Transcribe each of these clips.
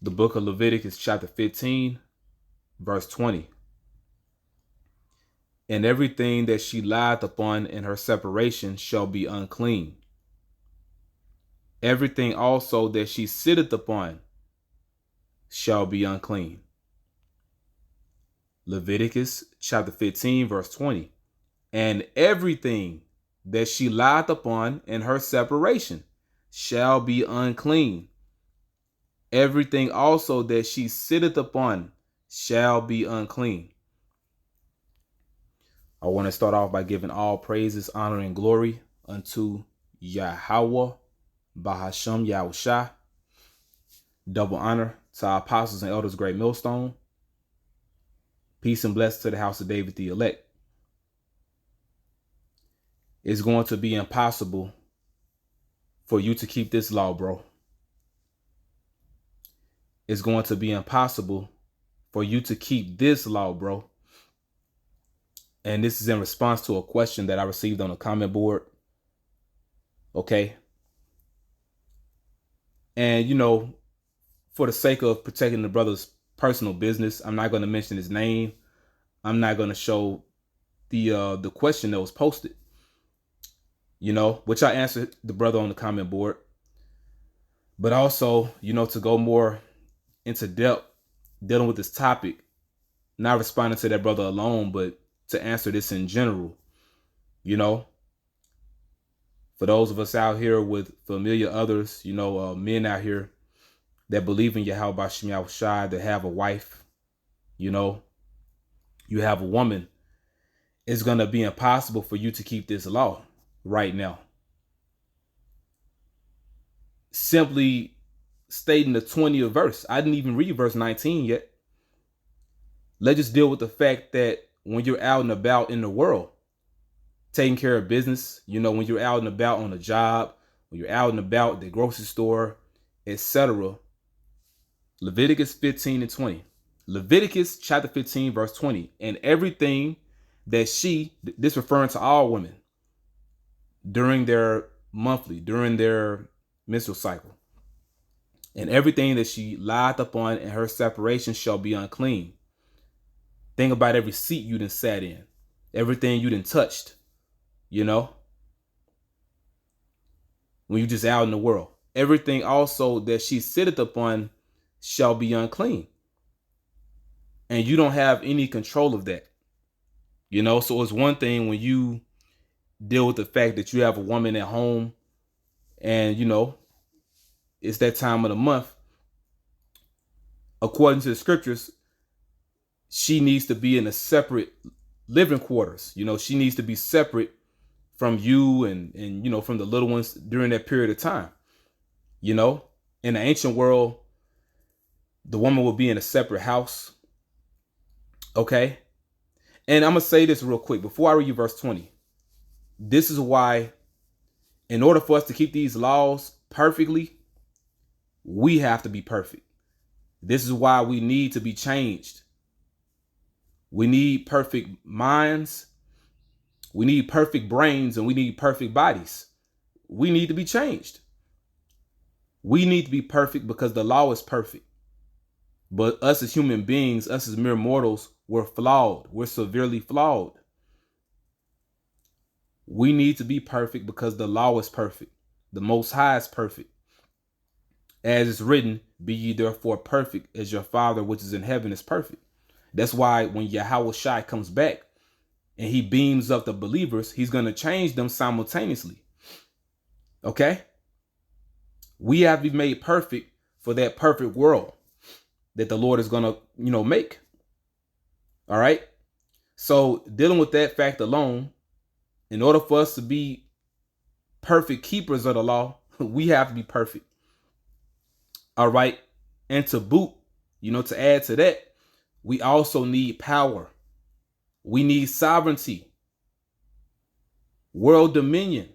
The book of Leviticus chapter 15, verse 20. And everything that she lieth upon in her separation shall be unclean. Everything also that she sitteth upon shall be unclean. Leviticus chapter 15, verse 20. And everything that she lieth upon in her separation shall be unclean. Everything also that she sitteth upon shall be unclean. I want to start off by giving all praises, honor, and glory unto Yahweh, Bahasham Yahawashi. Double honor to our apostles and elders, great millstone. Peace and blessings to the house of David the elect. It's going to be impossible for you to keep this law, bro. It's going to be impossible for you to keep this law, bro. And this is in response to a question that I received on the comment board. Okay. And, for the sake of protecting the brother's personal business, I'm not going to mention his name. I'm not going to show the question that was posted, which I answered the brother on the comment board. But also, to go more into depth dealing with this topic, not responding to that brother alone, but to answer this in general, for those of us out here with familiar others, men out here that believe in Yahawashi, that have a wife, you have a woman, it's going to be impossible for you to keep this law right now. Simply stating the 20th verse. I didn't even read verse 19 yet. Let's just deal with the fact that when you're out and about in the world, taking care of business, when you're out and about on a job, when you're out and about at the grocery store, etc. Leviticus 15 and 20. Leviticus chapter 15, verse 20. And everything that this referring to all women, during their menstrual cycle, and everything that she lieth upon in her separation shall be unclean. Think about every seat you done sat in, everything you done touched, when you just out in the world. Everything also that she sitteth upon shall be unclean. And you don't have any control of that. So it's one thing when you deal with the fact that you have a woman at home and, it's that time of the month. According to the scriptures, she needs to be in a separate living quarters. She needs to be separate from you and from the little ones during that period of time. In the ancient world, the woman would be in a separate house. Okay. And I'm going to say this real quick before I read you verse 20. This is why, in order for us to keep these laws perfectly, we have to be perfect. This is why we need to be changed. We need perfect minds. We need perfect brains, and we need perfect bodies. We need to be changed. We need to be perfect because the law is perfect. But us as human beings, us as mere mortals, we're flawed. We're severely flawed. We need to be perfect because the law is perfect. The Most High is perfect. As it's written, be ye therefore perfect as your Father which is in heaven is perfect. That's why when Yahawashi comes back and he beams up the believers, he's going to change them simultaneously. Okay? We have to be made perfect for that perfect world that the Lord is going to, make. All right? So dealing with that fact alone, in order for us to be perfect keepers of the law, we have to be perfect. All right. And to boot, to add to that, we also need power. We need sovereignty, world dominion.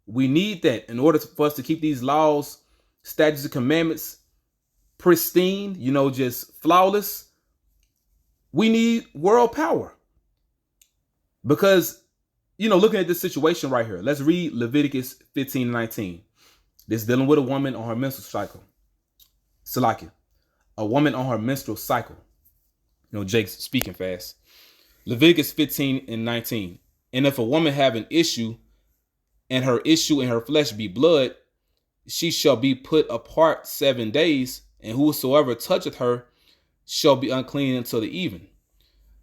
We need that in order for us to keep these laws, statutes, and commandments pristine, just flawless. We need world power. Because, looking at this situation right here, let's read Leviticus 15:19. This dealing with a woman on her menstrual cycle. Salakia. a woman on her menstrual cycle. Jake's speaking fast. Leviticus 15 and 19. And if a woman have an issue, and her issue in her flesh be blood, she shall be put apart 7 days, and whosoever toucheth her shall be unclean until the even.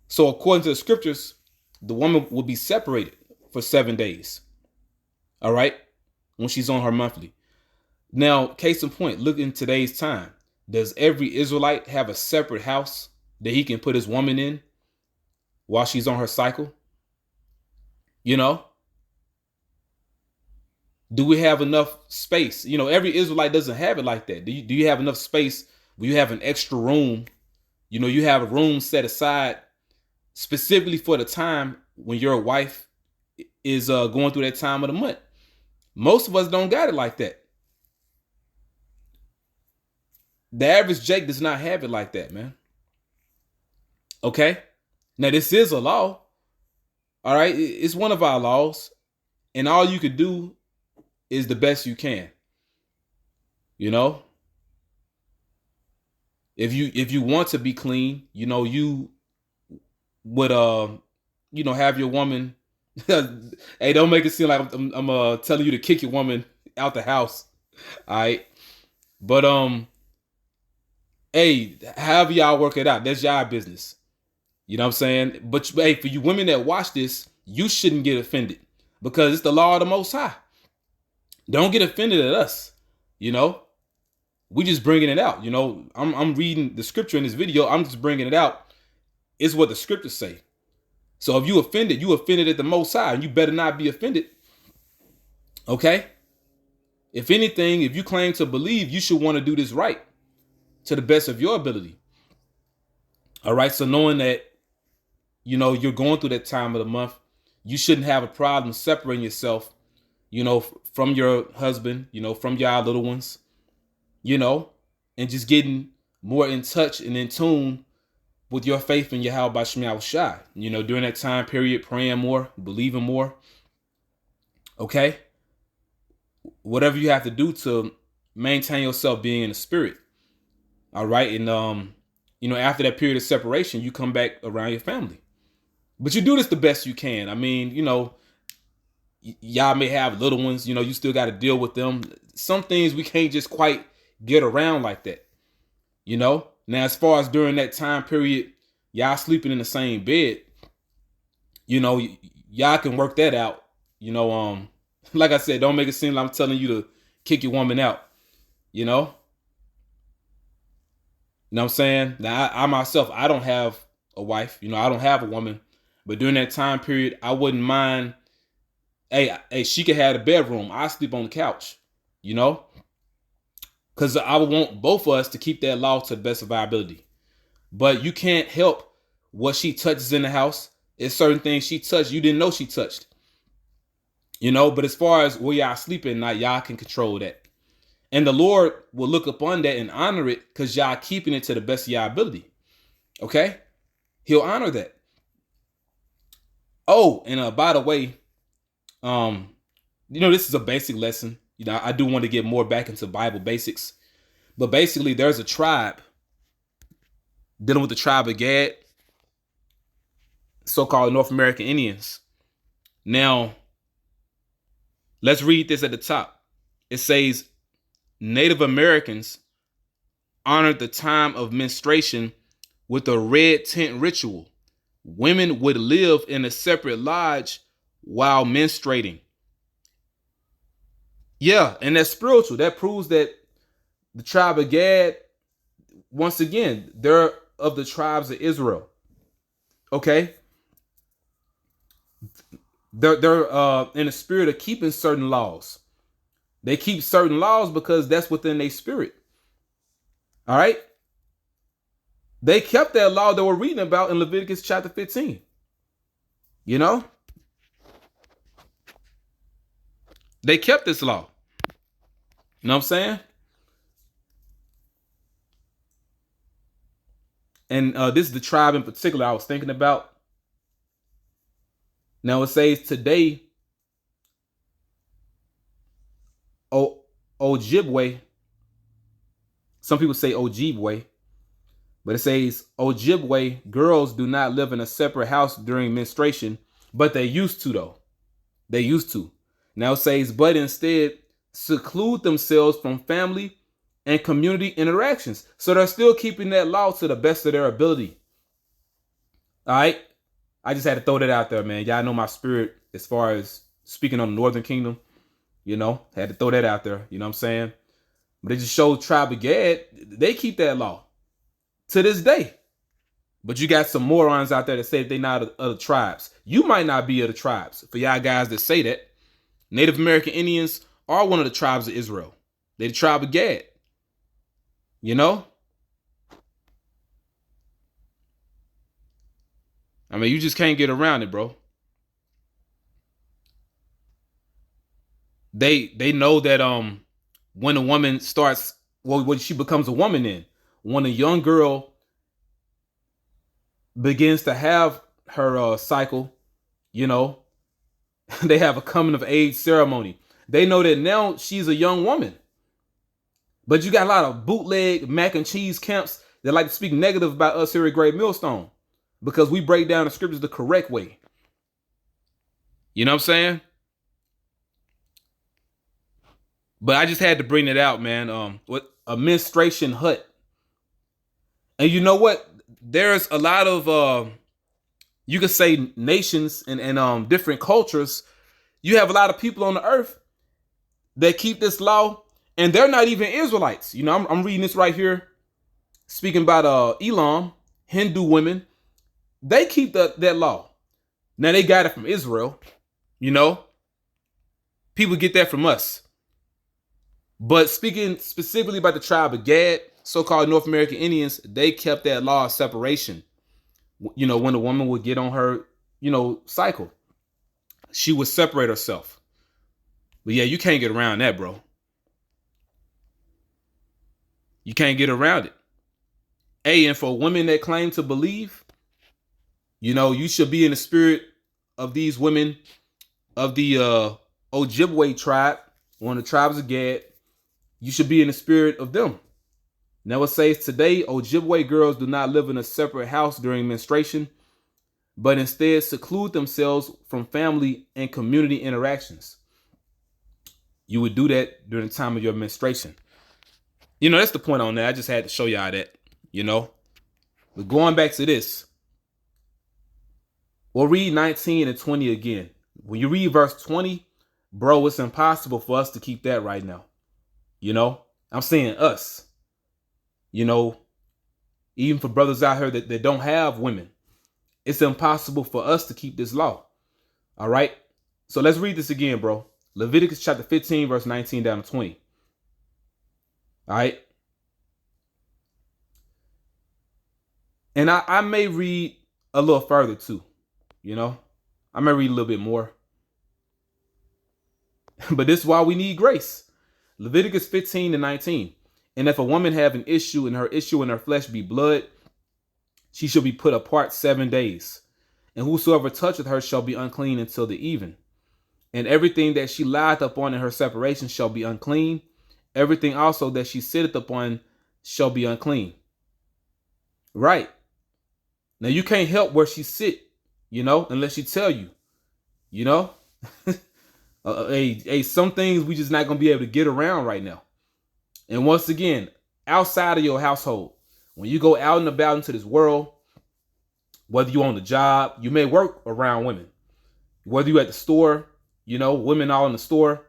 So according to the scriptures, the woman will be separated for 7 days. All right, when she's on her monthly. Now, case in point, look in today's time. Does every Israelite have a separate house that he can put his woman in while she's on her cycle? Do we have enough space? Every Israelite doesn't have it like that. Do you have enough space where you have an extra room? You have a room set aside specifically for the time when your wife is going through that time of the month. Most of us don't got it like that. The average Jake does not have it like that, man. Okay? Now, this is a law. All right? It's one of our laws. And all you could do is the best you can. If you want to be clean, you would have your woman. Hey, don't make it seem like I'm telling you to kick your woman out the house. All right? But hey, however y'all work it out, that's y'all business. You know what I'm saying? But hey, for you women that watch this, you shouldn't get offended because it's the law of the Most High. Don't get offended at us. We just bringing it out. I'm reading the scripture in this video. I'm just bringing it out. It's what the scriptures say. So if you offended at the Most High, and you better not be offended. Okay? If anything, if you claim to believe, you should want to do this right to the best of your ability. All right? So knowing that, you're going through that time of the month, you shouldn't have a problem separating yourself, from your husband, from your little ones, and just getting more in touch and in tune with your faith in Yahawashi, during that time period, praying more, believing more. Okay? Whatever you have to do to maintain yourself being in the spirit. All right? And, after that period of separation, you come back around your family. But you do this the best you can. I mean, y'all may have little ones, you still got to deal with them. Some things we can't just quite get around like that. Now, as far as during that time period, y'all sleeping in the same bed, y'all can work that out. Like I said, don't make it seem like I'm telling you to kick your woman out. You know what I'm saying? Now, I myself, I don't have a wife. I don't have a woman. But during that time period, I wouldn't mind. Hey, she could have a bedroom. I sleep on the couch. Because I would want both of us to keep that law to the best of our ability. But you can't help what she touches in the house. It's certain things she touched you didn't know she touched. But as far as where y'all sleep at night, y'all can control that. And the Lord will look upon that and honor it because y'all keeping it to the best of y'all ability. Okay? He'll honor that. Oh, and by the way, this is a basic lesson. I do want to get more back into Bible basics. But basically, there's a tribe dealing with the tribe of Gad, so-called North American Indians. Now, let's read this at the top. It says, Native Americans honored the time of menstruation with a red tent ritual. Women would live in a separate lodge while menstruating. Yeah, and that's spiritual. That proves that the tribe of Gad, once again, they're of the tribes of Israel. Okay? They're in the spirit of keeping certain laws. They keep certain laws because that's within their spirit. All right? They kept that law that we're reading about in Leviticus chapter 15. They kept this law. You know what I'm saying? And this is the tribe in particular I was thinking about. Now it says today, Ojibwe, some people say Ojibwe, But it says, Ojibwe girls do not live in a separate house during menstruation, but they used to though. They used to. Now it says, but instead seclude themselves from family and community interactions. So they're still keeping that law to the best of their ability. All right. I just had to throw that out there, man. Y'all know my spirit as far as speaking on the Northern Kingdom. Had to throw that out there. You know what I'm saying? But it just shows Tribe of Gad, they keep that law to this day. But you got some morons out there that say they're not of the tribes. You might not be of the tribes. For y'all guys that say that, Native American Indians are one of the tribes of Israel. They're the Tribe of Gad. You know? I mean, you just can't get around it, bro. They know that when a woman starts, well, when she becomes a woman, then when a young girl begins to have her cycle, they have a coming of age ceremony. They know that now she's a young woman. But you got a lot of bootleg mac and cheese camps that like to speak negative about us here at Great Millstone because we break down the scriptures the correct way. You know what I'm saying? But I just had to bring it out, man. What a menstruation hut. And you know what? There's a lot of you could say nations and different cultures. You have a lot of people on the earth that keep this law, and they're not even Israelites. I'm reading this right here, speaking about Elam, Hindu women. They keep that law. Now they got it from Israel. People get that from us. But speaking specifically about the tribe of Gad, so-called North American Indians, they kept that law of separation. When a woman would get on her, cycle, she would separate herself. But yeah, you can't get around that, bro. You can't get around it. Hey, and for women that claim to believe, you should be in the spirit of these women of the Ojibwe tribe, one of the tribes of Gad. You should be in the spirit of them. Now it says today, Ojibwe girls do not live in a separate house during menstruation, but instead seclude themselves from family and community interactions. You would do that during the time of your menstruation. That's the point on that. I just had to show y'all that, But going back to this, we'll read 19 and 20 again. When you read verse 20, bro, it's impossible for us to keep that right now. I'm saying us. Even for brothers out here that don't have women, it's impossible for us to keep this law. All right. So let's read this again, bro. Leviticus chapter 15, verse 19 down to 20. All right. And I may read a little further too. I may read a little bit more. But this is why we need grace. Leviticus 15 and 19. And if a woman have an issue and her issue in her flesh be blood, she shall be put apart 7 days. And whosoever toucheth her shall be unclean until the even. And everything that she lieth upon in her separation shall be unclean. Everything also that she sitteth upon shall be unclean. Right. Now you can't help where she sit, unless she tell you, some things we just not going to be able to get around right now. And once again, outside of your household, when you go out and about into this world, whether you're on the job, you may work around women. Whether you're at the store, women all in the store,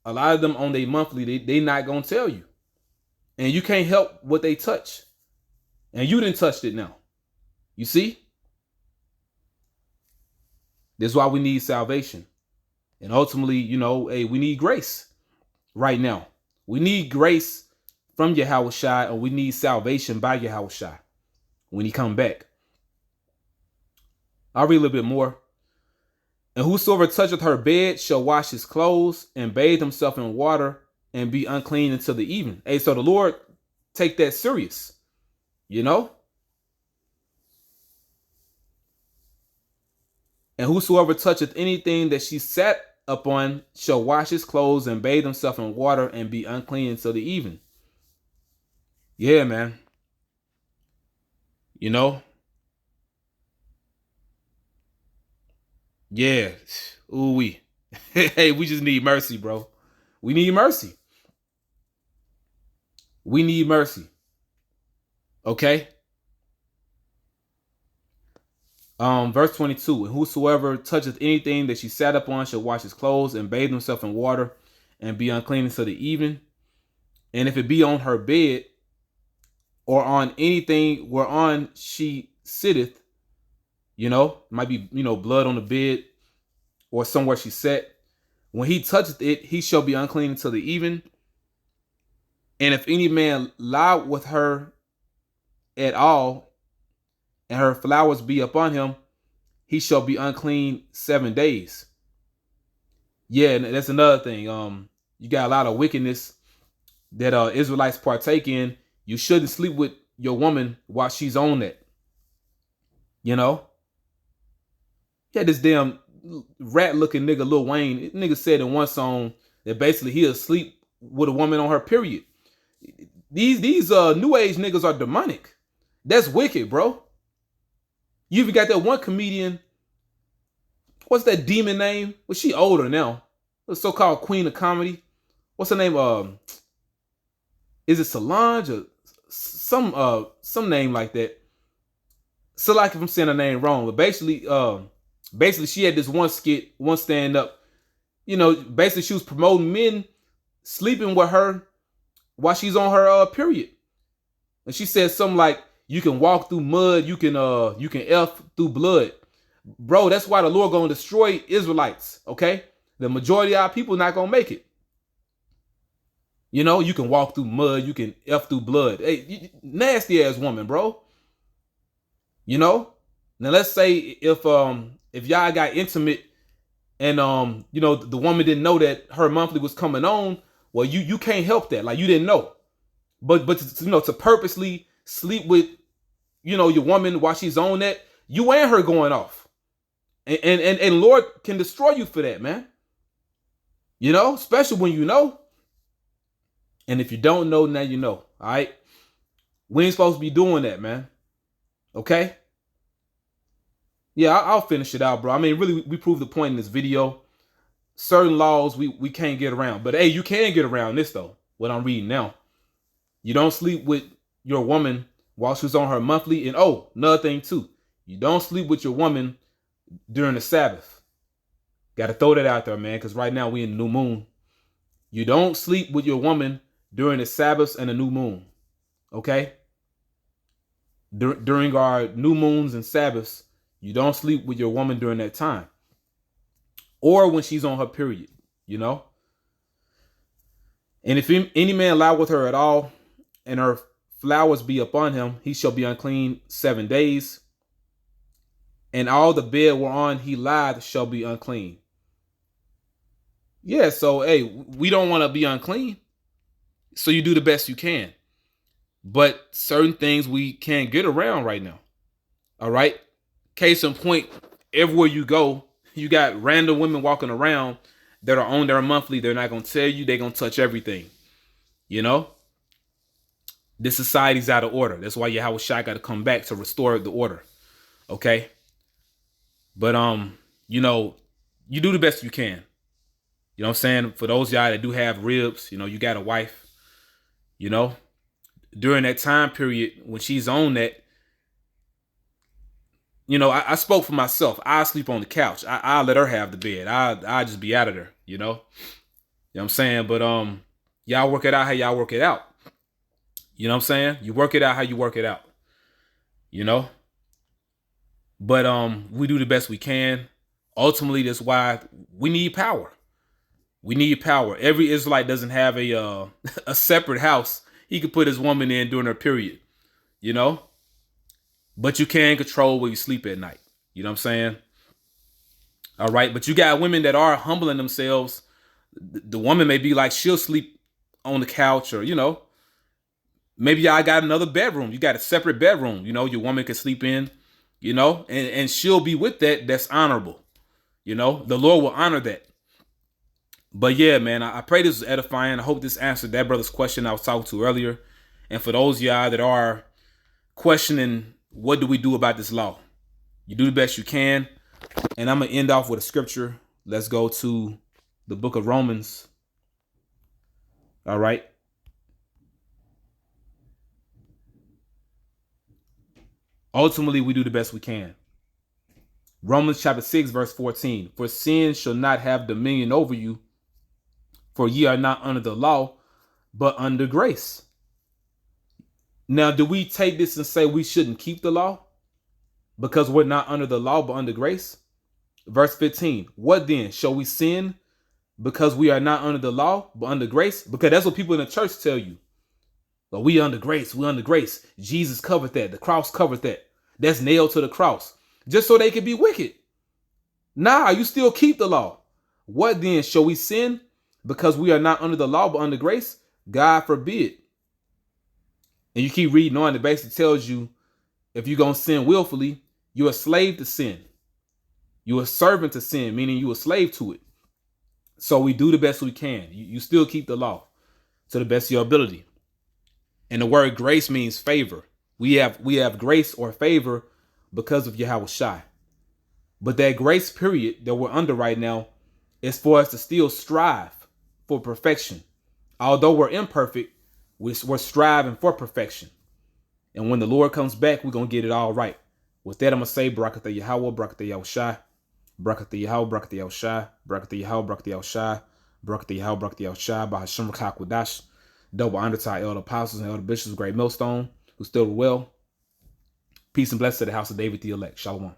a lot of them on their monthly, they not going to tell you. And you can't help what they touch. And you didn't touch it now. You see? This is why we need salvation. And ultimately, we need grace right now. We need grace from Yahawashi, and we need salvation by Yahawashi when he come back. I'll read a little bit more. And whosoever toucheth her bed shall wash his clothes and bathe himself in water and be unclean until the evening. Hey, so the Lord take that serious, And whosoever toucheth anything that she sat upon shall wash his clothes and bathe himself in water and be unclean until the evening. Yeah, man. You know? Yeah. Ooh, we. Hey, we just need mercy, bro. We need mercy. We need mercy. Okay? Verse 22. And whosoever toucheth anything that she sat upon shall wash his clothes and bathe himself in water and be unclean until the evening. And if it be on her bed or on anything whereon she sitteth, might be, blood on the bed or somewhere she sat. When he toucheth it, he shall be unclean until the evening. And if any man lie with her at all, and her flowers be upon him, he shall be unclean 7 days. Yeah, and that's another thing. You got a lot of wickedness that Israelites partake in. You shouldn't sleep with your woman while she's on that. You know? Yeah, this damn rat looking nigga Lil Wayne. Nigga said in one song that basically he'll sleep with a woman on her period. These new age niggas are demonic. That's wicked, bro. You even got that one comedian. What's that demon name? Well, she older now. The so-called queen of comedy. What's her name? Is it Solange or some name like that? So like if I'm saying her name wrong, but basically she had this one skit, one stand up. Basically she was promoting men sleeping with her while she's on her period. And she said something like, you can walk through mud, you can F through blood. Bro, that's why the Lord gonna destroy Israelites, okay? The majority of our people not gonna make it. You can walk through mud, you can F through blood. Hey, nasty ass woman, bro. Now let's say if y'all got intimate and the woman didn't know that her monthly was coming on, well, you can't help that. Like, you didn't know. But to purposely sleep with your woman while she's on that, you and her going off. And Lord can destroy you for that, man. Especially when you know. And if you don't know, now you know. All right? We ain't supposed to be doing that, man. Okay? Yeah, I'll finish it out, bro. I mean, really, we proved the point in this video. Certain laws we can't get around. But hey, you can get around this, though. What I'm reading now. You don't sleep with your woman while she's on her monthly. And another thing, too. You don't sleep with your woman during the Sabbath. Got to throw that out there, man, because right now we in the new moon. You don't sleep with your woman during the Sabbaths and the new moon. Okay? During our new moons and Sabbaths, you don't sleep with your woman during that time. Or when she's on her period, And if any man lie with her at all, and her flowers be upon him, he shall be unclean 7 days. And all the bed whereon he lied shall be unclean. Yeah, so hey, we don't want to be unclean. So you do the best you can. But certain things we can't get around right now. All right? Case in point, everywhere you go, you got random women walking around that are on their monthly. They're not going to tell you. They're going to touch everything. This society's out of order. That's why Yahawashi got to come back to restore the order. Okay? But, you do the best you can. You know what I'm saying? For those y'all that do have ribs, you got a wife, during that time period when she's on that, I spoke for myself. I sleep on the couch. I'll let her have the bed. I'll just be out of there, You know what I'm saying? But y'all work it out how y'all work it out. You know what I'm saying? You work it out how you work it out. But we do the best we can. Ultimately, that's why we need power. We need power. Every Israelite doesn't have a a separate house he could put his woman in during her period, But you can control where you sleep at night. You know what I'm saying? All right. But you got women that are humbling themselves. The woman may be like, she'll sleep on the couch or, maybe I got another bedroom. You got a separate bedroom, your woman can sleep in, and she'll be with that. That's honorable. The Lord will honor that. But yeah, man, I pray this is edifying. I hope this answered that brother's question I was talking to earlier. And for those of y'all that are questioning what do we do about this law? You do the best you can. And I'm going to end off with a scripture. Let's go to the book of Romans. All right. Ultimately, we do the best we can. Romans chapter 6, verse 14. For sin shall not have dominion over you, for ye are not under the law, but under grace. Now, do we take this and say we shouldn't keep the law because we're not under the law, but under grace? Verse 15. What then? Shall we sin because we are not under the law, but under grace? Because that's what people in the church tell you. But we under grace. We under grace. Jesus covered that. The cross covered that. That's nailed to the cross. Just so they can be wicked. Nah, you still keep the law. What then? Shall we sin because we are not under the law, but under grace? God forbid. And you keep reading on, it basically tells you if you're going to sin willfully, you're a slave to sin. You're a servant to sin, meaning you're a slave to it. So we do the best we can. You still keep the law to the best of your ability. And the word grace means favor. We have grace or favor because of Yahawashi. But that grace period that we're under right now is for us to still strive for perfection. Although we're imperfect, we're striving for perfection. And when the Lord comes back, we're going to get it all right. With that, I'm going to say, Barakatah Yahweh, Barakatah Yahawashi, Barakatah Yahweh, Barakatah Yahawashi, Barakatah Yahweh, Barakatah Yahawashi, Barakatah Yahweh, Barakatah Yahawashi, Bahashim Rakakwadash, double honor to our elder apostles and elder bishops, great millstone, who still well. Peace and blessings to the house of David the elect. Shalom.